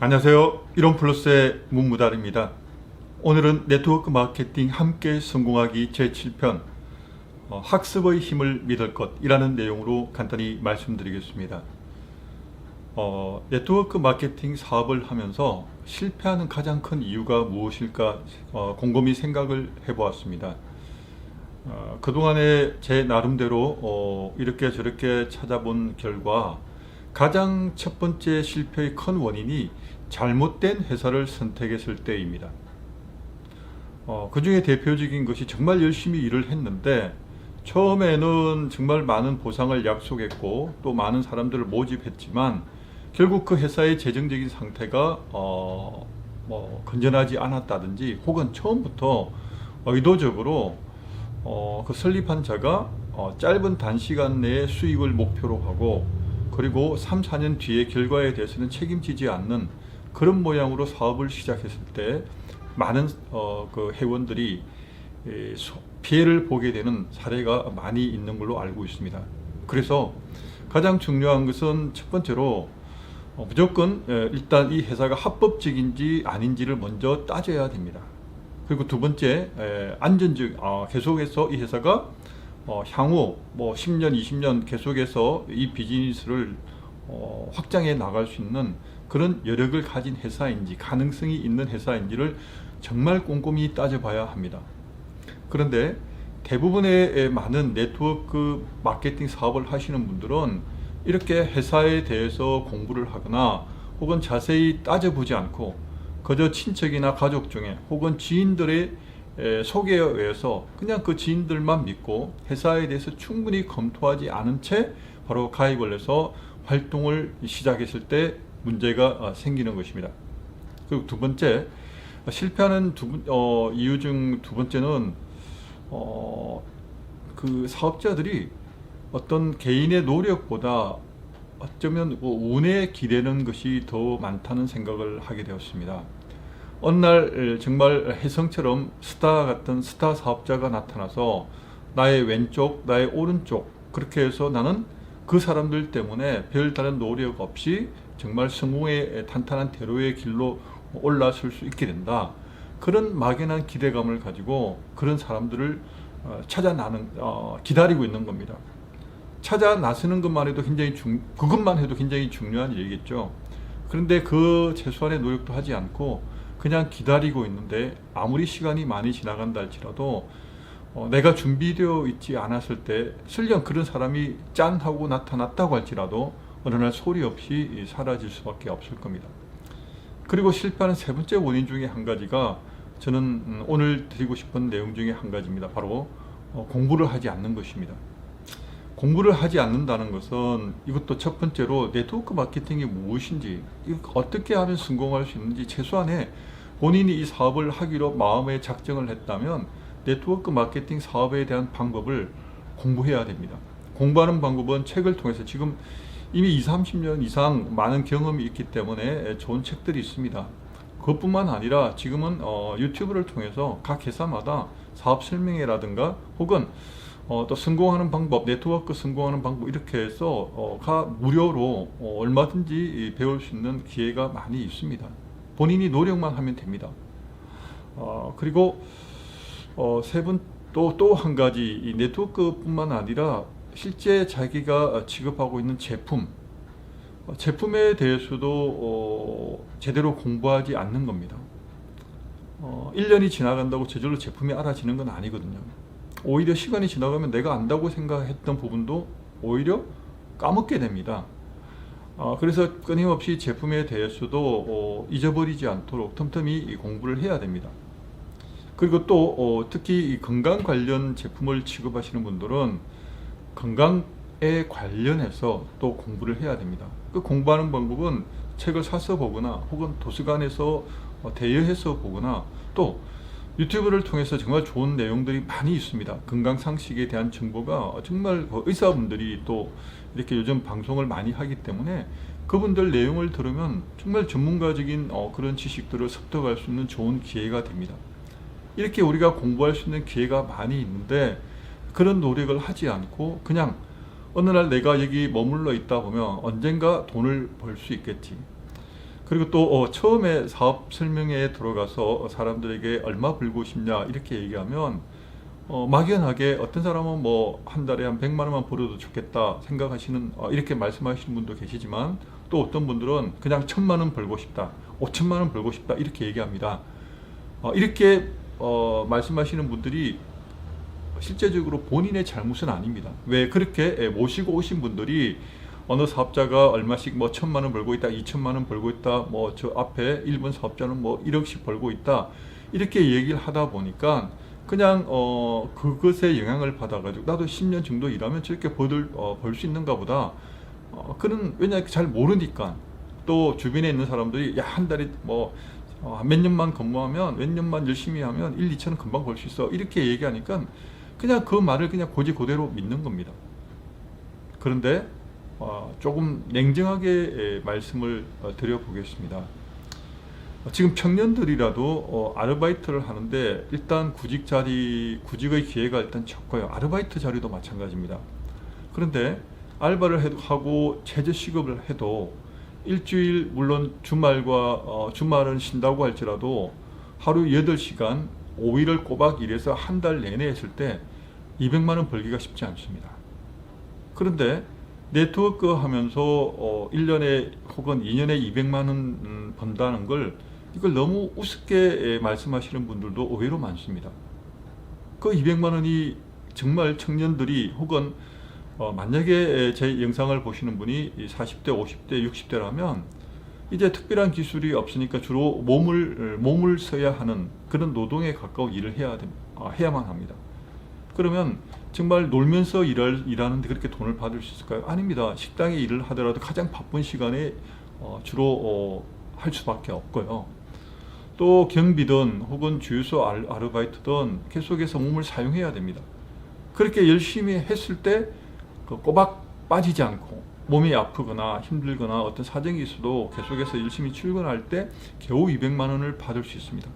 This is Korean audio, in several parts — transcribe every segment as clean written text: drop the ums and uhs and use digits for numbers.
안녕하세요. 이론플러스의 문무달입니다. 오늘은 네트워크 마케팅 함께 성공하기 제7편 학습의 힘을 믿을 것이라는 내용으로 간단히 말씀드리겠습니다. 네트워크 마케팅 사업을 하면서 실패하는 가장 큰 이유가 무엇일까 곰곰이 생각을 해보았습니다. 그동안에 제 나름대로 이렇게 저렇게 찾아본 결과 가장 첫 번째 실패의 큰 원인이 잘못된 회사를 선택했을 때입니다. 그 중에 대표적인 것이 정말 열심히 일을 했는데 처음에는 정말 많은 보상을 약속했고 또 많은 사람들을 모집했지만 결국 그 회사의 재정적인 상태가 건전하지 않았다든지 혹은 처음부터 의도적으로 그 설립한 자가 짧은 단시간 내에 수익을 목표로 하고 그리고 3, 4년 뒤의 결과에 대해서는 책임지지 않는 그런 모양으로 사업을 시작했을 때 많은 그 회원들이 피해를 보게 되는 사례가 많이 있는 걸로 알고 있습니다. 그래서 가장 중요한 것은 첫 번째로 무조건 일단 이 회사가 합법적인지 아닌지를 먼저 따져야 됩니다. 그리고 두 번째, 계속해서 이 회사가 향후 10년, 20년 계속해서 이 비즈니스를 확장해 나갈 수 있는 그런 여력을 가진 회사인지 가능성이 있는 회사인지를 정말 꼼꼼히 따져봐야 합니다. 그런데 대부분의 많은 네트워크 마케팅 사업을 하시는 분들은 이렇게 회사에 대해서 공부를 하거나 혹은 자세히 따져보지 않고 그저 친척이나 가족 중에 혹은 지인들의 소개에 의해서 그냥 그 지인들만 믿고 회사에 대해서 충분히 검토하지 않은 채 바로 가입을 해서 활동을 시작했을 때 문제가 생기는 것입니다. 그리고 두 번째, 실패하는 이유 중 두 번째는 그 사업자들이 어떤 개인의 노력보다 어쩌면 운에 기대는 것이 더 많다는 생각을 하게 되었습니다. 어느 날 정말 혜성처럼 스타 같은 스타 사업자가 나타나서 나의 왼쪽, 나의 오른쪽 그렇게 해서 나는 그 사람들 때문에 별다른 노력 없이 정말 성공의 탄탄한 대로의 길로 올라설 수 있게 된다. 그런 막연한 기대감을 가지고 그런 사람들을 기다리고 있는 겁니다. 찾아 나서는 것만 해도 그것만 해도 굉장히 중요한 일이겠죠. 그런데 그 최소한의 노력도 하지 않고 그냥 기다리고 있는데 아무리 시간이 많이 지나간다 할지라도 내가 준비되어 있지 않았을 때 설령 그런 사람이 짠 하고 나타났다고 할지라도 어느 날 소리 없이 사라질 수밖에 없을 겁니다. 그리고 실패하는 세 번째 원인 중에 한 가지가 저는 오늘 드리고 싶은 내용 중에 한 가지입니다. 바로 공부를 하지 않는 것입니다. 공부를 하지 않는다는 것은 이것도 첫 번째로 네트워크 마케팅이 무엇인지 어떻게 하면 성공할 수 있는지 최소한의 본인이 이 사업을 하기로 마음의 작정을 했다면 네트워크 마케팅 사업에 대한 방법을 공부해야 됩니다. 공부하는 방법은 책을 통해서 지금 이미 20, 30년 이상 많은 경험이 있기 때문에 좋은 책들이 있습니다. 그것뿐만 아니라 지금은 유튜브를 통해서 각 회사마다 사업 설명회라든가 혹은 또 성공하는 방법, 네트워크 성공하는 방법 이렇게 해서 무료로 얼마든지 배울 수 있는 기회가 많이 있습니다. 본인이 노력만 하면 됩니다. 그리고 또 한 가지 이 네트워크뿐만 아니라 실제 자기가 취급하고 있는 제품에 대해서도 제대로 공부하지 않는 겁니다. 1년이 지나간다고 저절로 제품이 알아지는 건 아니거든요. 오히려 시간이 지나가면 내가 안다고 생각했던 부분도 오히려 까먹게 됩니다. 그래서 끊임없이 제품에 대해서도 잊어버리지 않도록 틈틈이 공부를 해야 됩니다. 그리고 또 특히 건강 관련 제품을 취급하시는 분들은 건강에 관련해서 또 공부를 해야 됩니다. 그 공부하는 방법은 책을 사서 보거나 혹은 도서관에서 대여해서 보거나 또 유튜브를 통해서 정말 좋은 내용들이 많이 있습니다. 건강상식에 대한 정보가 정말 의사분들이 또 이렇게 요즘 방송을 많이 하기 때문에 그분들 내용을 들으면 정말 전문가적인 그런 지식들을 습득할 수 있는 좋은 기회가 됩니다. 이렇게 우리가 공부할 수 있는 기회가 많이 있는데 그런 노력을 하지 않고 그냥 어느 날 내가 여기 머물러 있다 보면 언젠가 돈을 벌 수 있겠지. 그리고 또 처음에 사업 설명회에 들어가서 사람들에게 얼마 벌고 싶냐 이렇게 얘기하면 막연하게 어떤 사람은 뭐 한 달에 한 100만 원만 벌어도 좋겠다 생각하시는 이렇게 말씀하시는 분도 계시지만, 또 어떤 분들은 그냥 1000만 원 벌고 싶다, 5천만 원 벌고 싶다 이렇게 얘기합니다. 이렇게 말씀하시는 분들이 실제적으로 본인의 잘못은 아닙니다. 왜 그렇게 모시고 오신 분들이 어느 사업자가 얼마씩 뭐 1000만 원 벌고 있다, 2천만 원 벌고 있다, 뭐 저 앞에 1번 사업자는 뭐 1억씩 벌고 있다 이렇게 얘기를 하다 보니까 그냥 그것에 영향을 받아가지고 나도 10년 정도 일하면 저렇게 벌 수 있는가 보다. 그는 왜냐 잘 모르니까. 또 주변에 있는 사람들이 야 한 달에 뭐 몇 년만 근무하면 몇 년만 열심히 하면 1, 2천은 금방 벌 수 있어 이렇게 얘기하니까 그냥 그 말을 그냥 고지 그대로 믿는 겁니다. 그런데 조금 냉정하게 말씀을 드려보겠습니다. 지금 청년들이라도 아르바이트를 하는데 일단 구직의 기회가 일단 적고요. 아르바이트 자리도 마찬가지입니다. 그런데 알바를 하고 최저시급을 해도 일주일, 물론 주말은 쉰다고 할지라도 하루 8시간 5일을 꼬박 일해서 한 달 내내 했을 때 200만 원 벌기가 쉽지 않습니다. 그런데 네트워크 하면서 1년에 혹은 2년에 200만 원 번다는 걸 이걸 너무 우습게 말씀하시는 분들도 의외로 많습니다. 그 200만 원이 정말 청년들이 혹은 만약에 제 영상을 보시는 분이 40대, 50대, 60대라면 이제 특별한 기술이 없으니까 주로 몸을 써야 하는 그런 노동에 가까운 일을 해야만 합니다. 그러면 정말 놀면서 일하는데 그렇게 돈을 받을 수 있을까요? 아닙니다. 식당에 일을 하더라도 가장 바쁜 시간에 주로 할 수밖에 없고요. 또 경비든 혹은 주유소 아르바이트든 계속해서 몸을 사용해야 됩니다. 그렇게 열심히 했을 때 꼬박 빠지지 않고 몸이 아프거나 힘들거나 어떤 사정이 있어도 계속해서 열심히 출근할 때 겨우 200만 원을 받을 수 있습니다.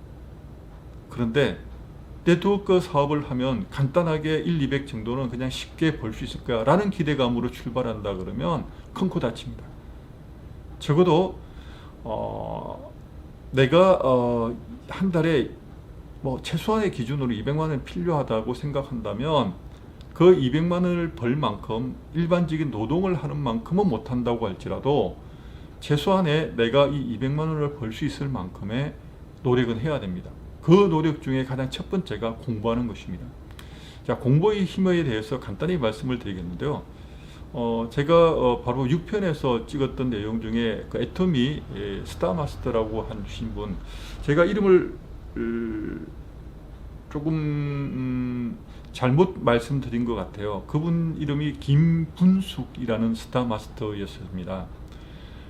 그런데 네트워크 사업을 하면 간단하게 1, 200 정도는 그냥 쉽게 벌 수 있을 거야 라는 기대감으로 출발한다 그러면 큰 코 다칩니다. 적어도 내가 한 달에 뭐 최소한의 기준으로 200만 원이 필요하다고 생각한다면 그 200만 원을 벌 만큼 일반적인 노동을 하는 만큼은 못한다고 할지라도 최소한의 내가 이 200만 원을 벌 수 있을 만큼의 노력은 해야 됩니다. 그 노력 중에 가장 첫 번째가 공부하는 것입니다. 자, 공부의 힘에 대해서 간단히 말씀을 드리겠는데요. 제가 바로 6편에서 찍었던 내용 중에 그 애터미 스타마스터라고 하신 분, 제가 이름을 조금 잘못 말씀드린 것 같아요. 그분 이름이 김분숙이라는 스타마스터였습니다.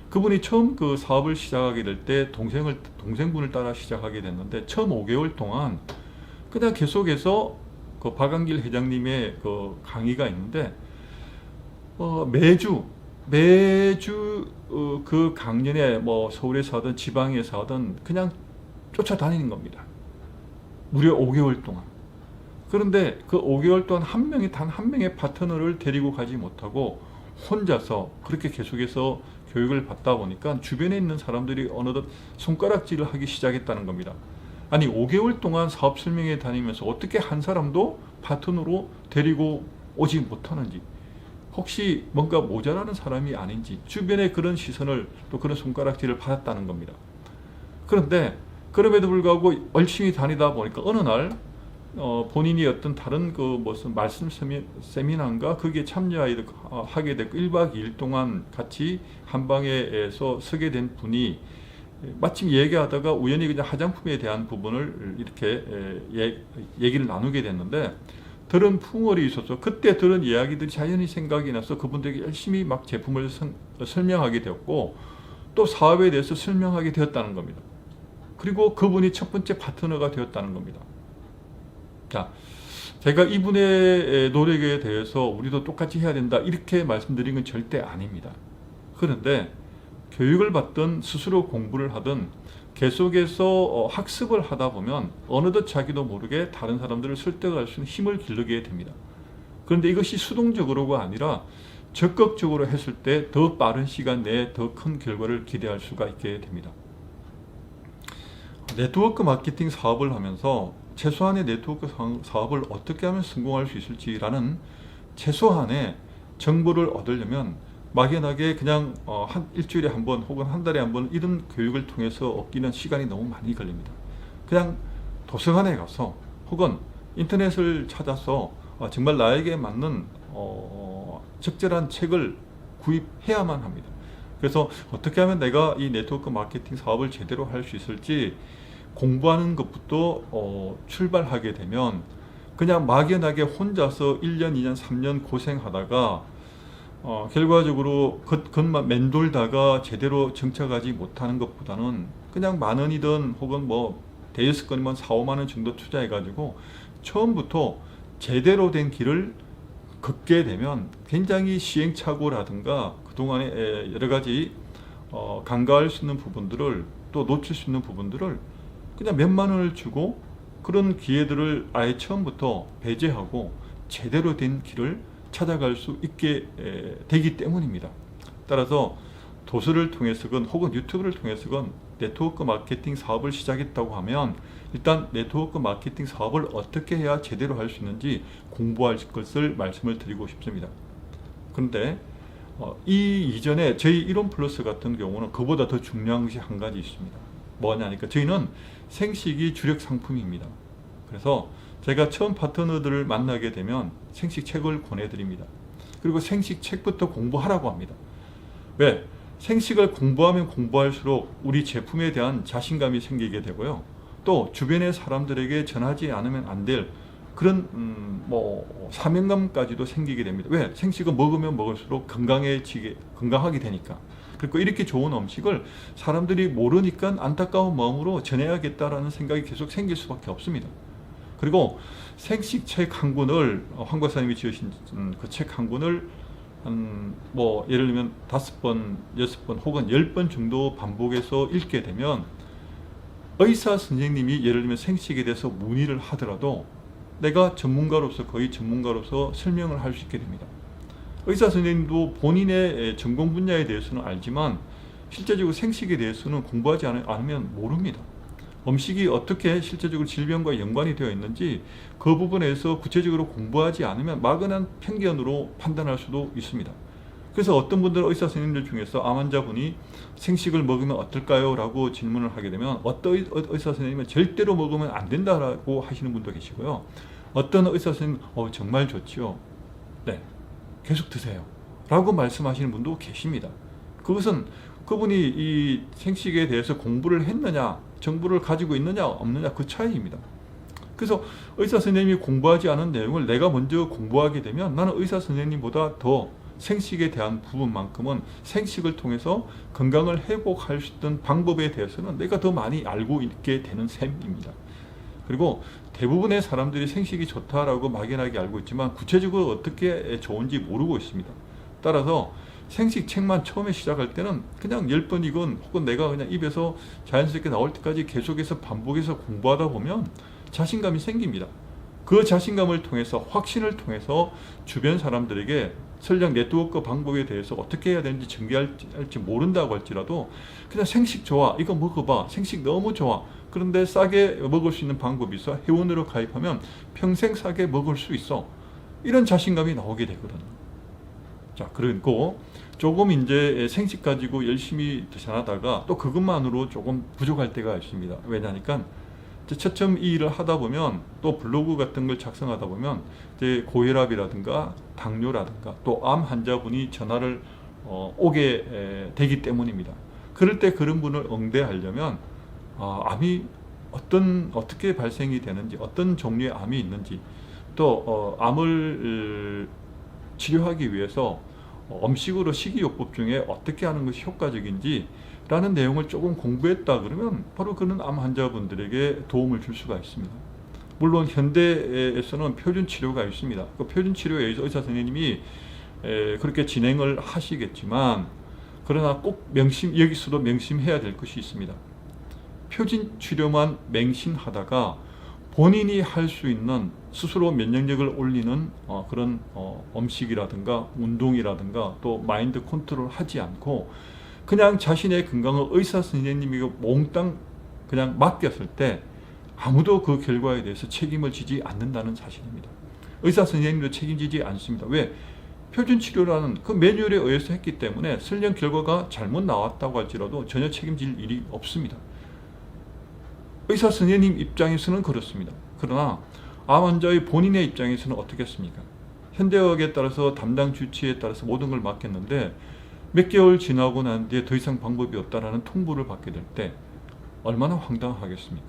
그분이 처음 그 사업을 시작하게 될 때 동생분을 따라 시작하게 됐는데 처음 5개월 동안 그냥 계속해서 그 박한길 회장님의 그 강의가 있는데 매주 그 강연에 뭐 서울에서 하든 지방에서 하든 그냥 쫓아다니는 겁니다. 무려 5개월 동안. 그런데 그 5개월 동안 단 한 명의 파트너를 데리고 가지 못하고 혼자서 그렇게 계속해서 교육을 받다 보니까 주변에 있는 사람들이 어느덧 손가락질을 하기 시작했다는 겁니다. 아니 5개월 동안 사업 설명회 다니면서 어떻게 한 사람도 파트너로 데리고 오지 못하는지, 혹시 뭔가 모자라는 사람이 아닌지 주변에 그런 시선을 또 그런 손가락질을 받았다는 겁니다. 그런데 그럼에도 불구하고 열심히 다니다 보니까 어느 날 본인이 어떤 다른 그 무슨 말씀 세미나인가 거기에 참여하게 됐고 1박 2일 동안 같이 한 방에서 서게 된 분이 마침 얘기하다가 우연히 그냥 화장품에 대한 부분을 이렇게 얘기를 나누게 됐는데 들은 풍월이 있어서 그때 들은 이야기들이 자연히 생각이 나서 그분들에게 열심히 막 제품을 설명하게 되었고 또 사업에 대해서 설명하게 되었다는 겁니다. 그리고 그분이 첫 번째 파트너가 되었다는 겁니다. 자, 제가 이분의 노력에 대해서 우리도 똑같이 해야 된다 이렇게 말씀드린 건 절대 아닙니다. 그런데 교육을 받든 스스로 공부를 하든 계속해서 학습을 하다 보면 어느덧 자기도 모르게 다른 사람들을 설득할 수 있는 힘을 기르게 됩니다. 그런데 이것이 수동적으로가 아니라 적극적으로 했을 때 더 빠른 시간 내에 더 큰 결과를 기대할 수가 있게 됩니다. 네트워크 마케팅 사업을 하면서 최소한의 네트워크 사업을 어떻게 하면 성공할 수 있을지라는 최소한의 정보를 얻으려면 막연하게 그냥 한 일주일에 한 번 혹은 한 달에 한 번 이런 교육을 통해서 얻기는 시간이 너무 많이 걸립니다. 그냥 도서관에 가서 혹은 인터넷을 찾아서 정말 나에게 맞는 적절한 책을 구입해야만 합니다. 그래서 어떻게 하면 내가 이 네트워크 마케팅 사업을 제대로 할 수 있을지 공부하는 것부터 출발하게 되면 그냥 막연하게 혼자서 1년, 2년, 3년 고생하다가 결과적으로 그것만 맴돌다가 제대로 정착하지 못하는 것보다는 그냥 만 원이든 혹은 뭐 대여섯 건이면 4, 5만 원 정도 투자해 가지고 처음부터 제대로 된 길을 걷게 되면 굉장히 시행착오라든가 그동안에 여러 가지 간과할 수 있는 부분들을 또 놓칠 수 있는 부분들을 그냥 몇만 원을 주고 그런 기회들을 아예 처음부터 배제하고 제대로 된 길을 찾아갈 수 있게 되기 때문입니다. 따라서 도서를 통해서건 혹은 유튜브를 통해서건 네트워크 마케팅 사업을 시작했다고 하면 일단 네트워크 마케팅 사업을 어떻게 해야 제대로 할 수 있는지 공부할 것을 말씀을 드리고 싶습니다. 그런데 이 이전에 저희 이론 플러스 같은 경우는 그보다 더 중요한 것이 한 가지 있습니다. 뭐냐니까 저희는 생식이 주력 상품입니다. 그래서 제가 처음 파트너들을 만나게 되면 생식책을 권해드립니다. 그리고 생식책부터 공부하라고 합니다. 왜? 생식을 공부하면 공부할수록 우리 제품에 대한 자신감이 생기게 되고요. 또 주변의 사람들에게 전하지 않으면 안 될 그런 사명감까지도 생기게 됩니다. 왜? 생식을 먹으면 먹을수록 건강하게 되니까. 그리고 이렇게 좋은 음식을 사람들이 모르니까 안타까운 마음으로 전해야겠다라는 생각이 계속 생길 수밖에 없습니다. 그리고 생식책 한 권을 황 박사님이 지으신 그 책 한 권을 예를 들면 5번, 6번 혹은 10번 정도 반복해서 읽게 되면 의사 선생님이 예를 들면 생식에 대해서 문의를 하더라도 내가 전문가로서 거의 전문가로서 설명을 할 수 있게 됩니다. 의사 선생님도 본인의 전공 분야에 대해서는 알지만 실제적으로 생식에 대해서는 공부하지 않으면 모릅니다. 음식이 어떻게 실제적으로 질병과 연관이 되어 있는지 그 부분에서 구체적으로 공부하지 않으면 막연한 편견으로 판단할 수도 있습니다. 그래서 어떤 분들은 의사 선생님들 중에서 암 환자분이 생식을 먹으면 어떨까요? 라고 질문을 하게 되면 어떤 의사 선생님은 절대로 먹으면 안 된다라고 하시는 분도 계시고요. 어떤 의사 선생님은 정말 좋지요. 네, 계속 드세요. 라고 말씀하시는 분도 계십니다. 그것은 그분이 이 생식에 대해서 공부를 했느냐, 정보를 가지고 있느냐, 없느냐 그 차이입니다. 그래서 의사 선생님이 공부하지 않은 내용을 내가 먼저 공부하게 되면 나는 의사 선생님보다 더 생식에 대한 부분만큼은 생식을 통해서 건강을 회복할 수 있는 방법에 대해서는 내가 더 많이 알고 있게 되는 셈입니다. 그리고 대부분의 사람들이 생식이 좋다라고 막연하게 알고 있지만 구체적으로 어떻게 좋은지 모르고 있습니다. 따라서 생식책만 처음에 시작할 때는 그냥 10번이건 혹은 내가 그냥 입에서 자연스럽게 나올 때까지 계속해서 반복해서 공부하다 보면 자신감이 생깁니다. 그 자신감을 통해서 확신을 통해서 주변 사람들에게 설령 네트워크 방법에 대해서 어떻게 해야 되는지 전개할지 모른다고 할지라도 그냥 생식 좋아, 이거 먹어봐, 생식 너무 좋아, 그런데 싸게 먹을 수 있는 방법이 있어, 회원으로 가입하면 평생 싸게 먹을 수 있어, 이런 자신감이 나오게 되거든요. 자, 그리고 조금 이제 생식 가지고 열심히 전하다가 또 그것만으로 조금 부족할 때가 있습니다. 왜냐니까 처음 이 일을 하다 보면 또 블로그 같은 걸 작성하다 보면 이제 고혈압이라든가 당뇨라든가 또 암 환자분이 전화를 오게 되기 때문입니다. 그럴 때 그런 분을 응대하려면 암이 어떻게 발생이 되는지, 어떤 종류의 암이 있는지, 또 암을 치료하기 위해서 음식으로 식이요법 중에 어떻게 하는 것이 효과적인지 라는 내용을 조금 공부했다 그러면 바로 그런 암 환자분들에게 도움을 줄 수가 있습니다. 물론 현대에서는 표준 치료가 있습니다. 그 표준 치료에 의사 선생님이 그렇게 진행을 하시겠지만 그러나 꼭 여기서도 명심해야 될 것이 있습니다. 표준 치료만 맹신하다가 본인이 할 수 있는 스스로 면역력을 올리는 그런 음식이라든가 운동이라든가 또 마인드 컨트롤 하지 않고 그냥 자신의 건강을 의사 선생님이 몽땅 그냥 맡겼을 때 아무도 그 결과에 대해서 책임을 지지 않는다는 사실입니다. 의사 선생님도 책임지지 않습니다. 왜? 표준 치료라는 그 매뉴얼에 의해서 했기 때문에 설령 결과가 잘못 나왔다고 할지라도 전혀 책임질 일이 없습니다. 의사 선생님 입장에서는 그렇습니다. 그러나 암 환자의 본인의 입장에서는 어떻겠습니까? 현대의학에 따라서 담당 주치의에 따라서 모든 걸 맡겼는데 몇 개월 지나고 난 뒤에 더 이상 방법이 없다라는 통보를 받게 될 때 얼마나 황당하겠습니까?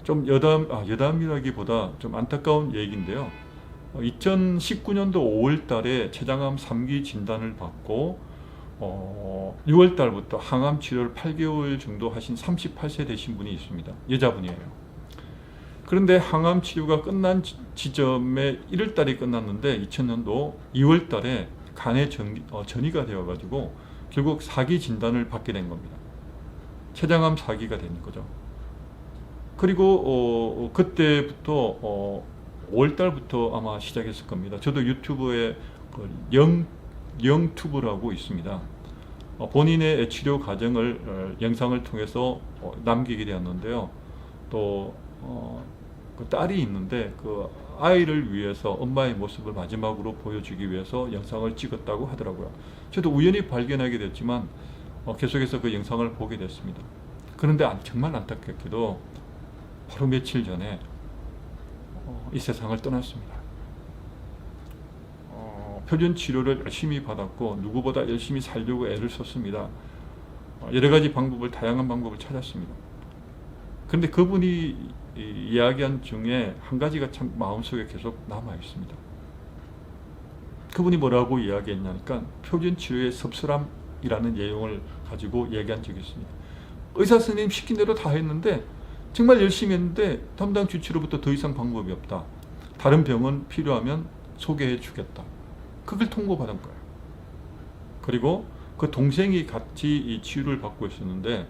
좀 여담이라기보다 좀 안타까운 얘기인데요. 2019년도 5월 달에 췌장암 3기 진단을 받고 6월 달부터 항암 치료를 8개월 정도 하신 38세 되신 분이 있습니다. 여자분이에요. 그런데 항암 치료가 끝난 지점에 1월 달에 끝났는데 2000년도 2월 달에 간에 전이가 되어가지고 결국 4기 진단을 받게 된 겁니다. 췌장암 4기가 된 거죠. 그리고 그때부터 5월 달부터 아마 시작했을 겁니다. 저도 유튜브에 영튜브라고 있습니다. 본인의 치료 과정을 영상을 통해서 남기게 되었는데요. 또 그 딸이 있는데 그 아이를 위해서 엄마의 모습을 마지막으로 보여주기 위해서 영상을 찍었다고 하더라고요. 저도 우연히 발견하게 됐지만 계속해서 그 영상을 보게 됐습니다. 그런데 정말 안타깝게도 바로 며칠 전에 이 세상을 떠났습니다. 표준 치료를 열심히 받았고 누구보다 열심히 살려고 애를 썼습니다. 여러 가지 방법을, 다양한 방법을 찾았습니다. 그런데 그분이 이야기한 중에 한 가지가 참 마음속에 계속 남아 있습니다. 그분이 뭐라고 이야기했냐니까 표준 치료의 섭섭함이라는 내용을 가지고 얘기한 적이 있습니다. 의사 선생님 시킨 대로 다 했는데 정말 열심히 했는데 담당 주치로부터 더 이상 방법이 없다. 다른 병원 필요하면 소개해 주겠다. 그걸 통보받은 거예요. 그리고 그 동생이 같이 이 치유를 받고 있었는데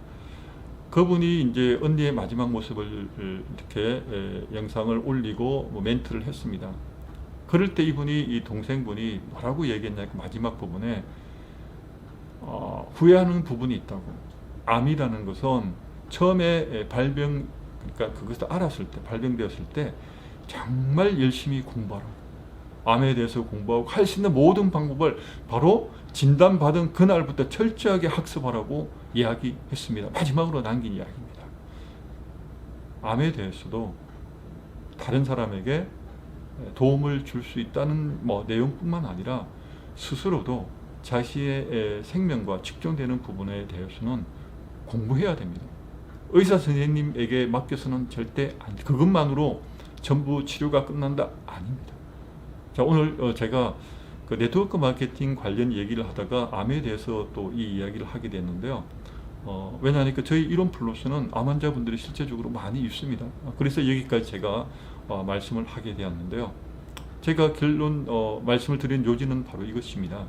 그분이 이제 언니의 마지막 모습을 이렇게 영상을 올리고 멘트를 했습니다. 그럴 때 이 동생분이 뭐라고 얘기했냐니까 마지막 부분에 후회하는 부분이 있다고. 암이라는 것은 처음에 그러니까 그것을 알았을 때, 발병되었을 때 정말 열심히 공부하라고. 암에 대해서 공부하고 할 수 있는 모든 방법을 바로 진단받은 그날부터 철저하게 학습하라고 이야기했습니다. 마지막으로 남긴 이야기입니다. 암에 대해서도 다른 사람에게 도움을 줄 수 있다는 내용뿐만 아니라 스스로도 자신의 생명과 직결되는 부분에 대해서는 공부해야 됩니다. 의사 선생님에게 맡겨서는 절대 그것만으로 전부 치료가 끝난다? 아닙니다. 자, 오늘 제가 그 네트워크 마케팅 관련 얘기를 하다가 암에 대해서 또 이 이야기를 하게 됐는데요. 왜냐하니까 저희 이론 플러스는 암 환자분들이 실제적으로 많이 있습니다. 그래서 여기까지 제가 말씀을 하게 되었는데요. 제가 결론 말씀을 드린 요지는 바로 이것입니다.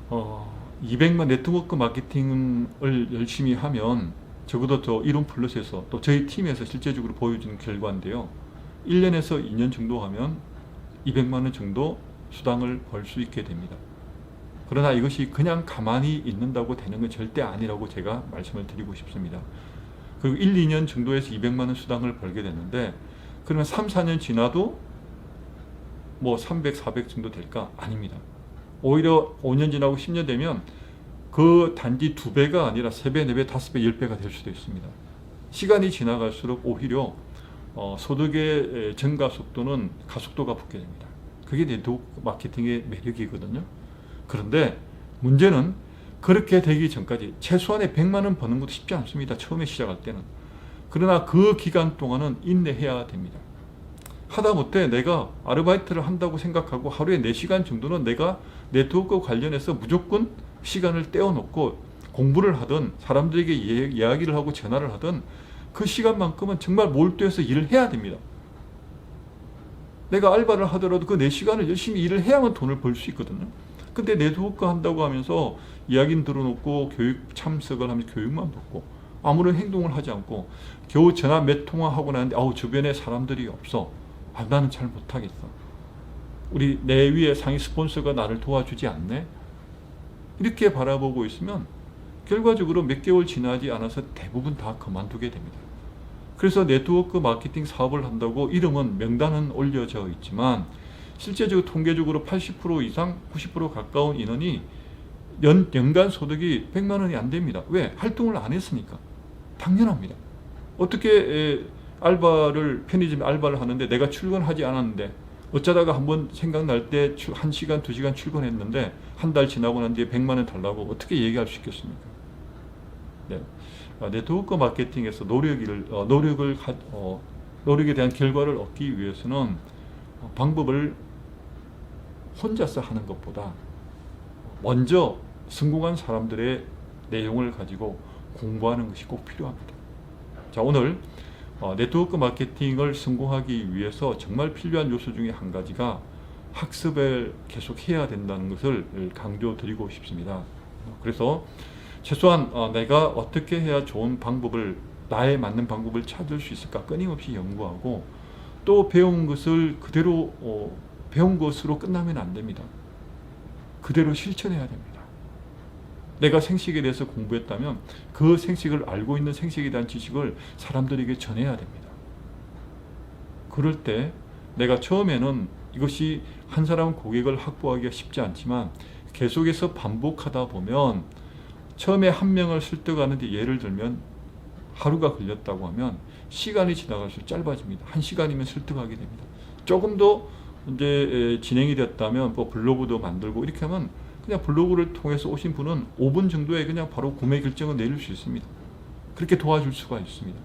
200만 네트워크 마케팅을 열심히 하면 적어도 저 이론 플러스에서 또 저희 팀에서 실제적으로 보여준 결과인데요. 1년에서 2년 정도 하면 200만 원 정도 수당을 벌 수 있게 됩니다. 그러나 이것이 그냥 가만히 있는다고 되는 건 절대 아니라고 제가 말씀을 드리고 싶습니다. 그리고 1, 2년 정도에서 200만 원 수당을 벌게 되는데 그러면 3, 4년 지나도 300, 400 정도 될까? 아닙니다. 오히려 5년 지나고 10년 되면 그 단지 2배가 아니라 3배, 4배, 5배, 10배가 될 수도 있습니다. 시간이 지나갈수록 오히려 소득의 증가 속도는 가속도가 붙게 됩니다. 그게 네트워크 마케팅의 매력이거든요. 그런데 문제는 그렇게 되기 전까지 최소한의 100만 원 버는 것도 쉽지 않습니다. 처음에 시작할 때는. 그러나 그 기간 동안은 인내해야 됩니다. 하다못해 내가 아르바이트를 한다고 생각하고 하루에 4시간 정도는 내가 네트워크 관련해서 무조건 시간을 떼어놓고 공부를 하든 사람들에게 이야기를 하고 전화를 하든 그 시간만큼은 정말 몰두해서 일을 해야 됩니다. 내가 알바를 하더라도 그 4시간을 열심히 일을 해야만 돈을 벌 수 있거든요. 근데 네트워크 한다고 하면서 이야기는 들어놓고 교육 참석을 하면서 교육만 받고 아무런 행동을 하지 않고 겨우 전화 몇 통화하고 나는데 주변에 사람들이 없어. 나는 잘 못하겠어. 우리 내 위에 상위 스폰서가 나를 도와주지 않네. 이렇게 바라보고 있으면 결과적으로 몇 개월 지나지 않아서 대부분 다 그만두게 됩니다. 그래서 네트워크 마케팅 사업을 한다고 이름은 명단은 올려져 있지만 실제적으로 통계적으로 80% 이상 90% 가까운 인원이 연간 소득이 100만 원이 안 됩니다. 왜? 활동을 안 했으니까. 당연합니다. 어떻게 알바를 편의점 알바를 하는데 내가 출근하지 않았는데 어쩌다가 한번 생각날 때 1시간 2시간 출근했는데 한 달 지나고 난 뒤에 100만 원 달라고 어떻게 얘기할 수 있겠습니까? 네. 네트워크 마케팅에서 노력에 대한 결과를 얻기 위해서는 방법을 혼자서 하는 것보다 먼저 성공한 사람들의 내용을 가지고 공부하는 것이 꼭 필요합니다. 자, 오늘 네트워크 마케팅을 성공하기 위해서 정말 필요한 요소 중에 한 가지가 학습을 계속 해야 된다는 것을 강조드리고 싶습니다. 그래서 최소한 내가 어떻게 해야 좋은 방법을, 나에 맞는 방법을 찾을 수 있을까 끊임없이 연구하고, 또 배운 것을 그대로 배운 것으로 끝나면 안 됩니다. 그대로 실천해야 됩니다. 내가 생식에 대해서 공부했다면 그 생식을 알고 있는 생식에 대한 지식을 사람들에게 전해야 됩니다. 그럴 때 내가 처음에는 이것이 한 사람 고객을 확보하기가 쉽지 않지만 계속해서 반복하다 보면 처음에 한 명을 설득하는데 예를 들면 하루가 걸렸다고 하면 시간이 지나갈수록 짧아집니다. 1시간이면 설득하게 됩니다. 조금 더 이제 진행이 됐다면 뭐 블로그도 만들고 이렇게 하면 그냥 블로그를 통해서 오신 분은 5분 정도에 그냥 바로 구매 결정을 내릴 수 있습니다. 그렇게 도와줄 수가 있습니다.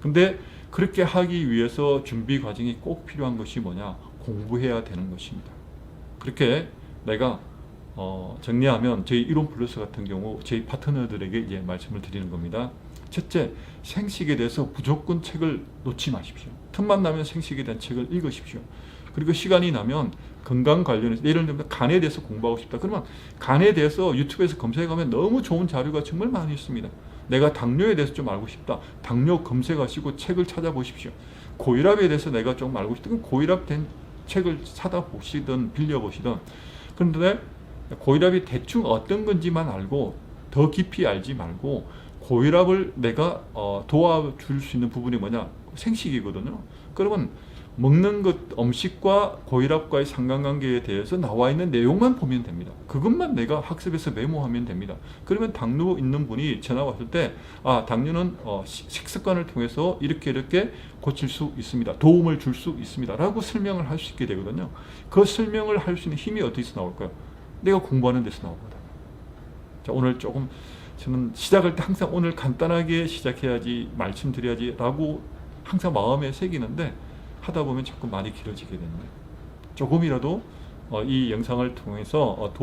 근데 그렇게 하기 위해서 준비 과정이 꼭 필요한 것이 뭐냐? 공부해야 되는 것입니다. 그렇게 내가 정리하면 저희 이론 플러스 같은 경우 저희 파트너들에게 이제 말씀을 드리는 겁니다. 첫째, 생식에 대해서 무조건 책을 놓지 마십시오. 틈만 나면 생식에 대한 책을 읽으십시오. 그리고 시간이 나면 건강 관련해서, 예를 들면 간에 대해서 공부하고 싶다. 그러면 간에 대해서 유튜브에서 검색하면 너무 좋은 자료가 정말 많이 있습니다. 내가 당뇨에 대해서 좀 알고 싶다. 당뇨 검색하시고 책을 찾아보십시오. 고혈압에 대해서 내가 좀 알고 싶다. 그럼 고혈압 된 책을 사다 보시든 빌려보시든. 그런데 고혈압이 대충 어떤 건지만 알고 더 깊이 알지 말고, 고혈압을 내가 도와줄 수 있는 부분이 뭐냐? 생식이거든요. 그러면 먹는 것, 음식과 고혈압과의 상관관계에 대해서 나와 있는 내용만 보면 됩니다. 그것만 내가 학습해서 메모하면 됩니다. 그러면 당뇨 있는 분이 전화 왔을 때, 당뇨는 식습관을 통해서 이렇게 고칠 수 있습니다. 도움을 줄 수 있습니다. 라고 설명을 할 수 있게 되거든요. 그 설명을 할 수 있는 힘이 어디서 나올까요? 내가 공부하는 데서 나오거든요. 자, 오늘 조금 저는 시작할 때 항상 오늘 간단하게 시작해야지, 말씀드려야지 라고 항상 마음에 새기는데 하다 보면 자꾸 많이 길어지게 됩니다. 조금이라도 이 영상을 통해서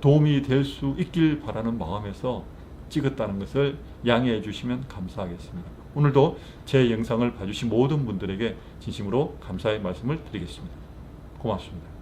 도움이 될 수 있길 바라는 마음에서 찍었다는 것을 양해해 주시면 감사하겠습니다. 오늘도 제 영상을 봐주신 모든 분들에게 진심으로 감사의 말씀을 드리겠습니다. 고맙습니다.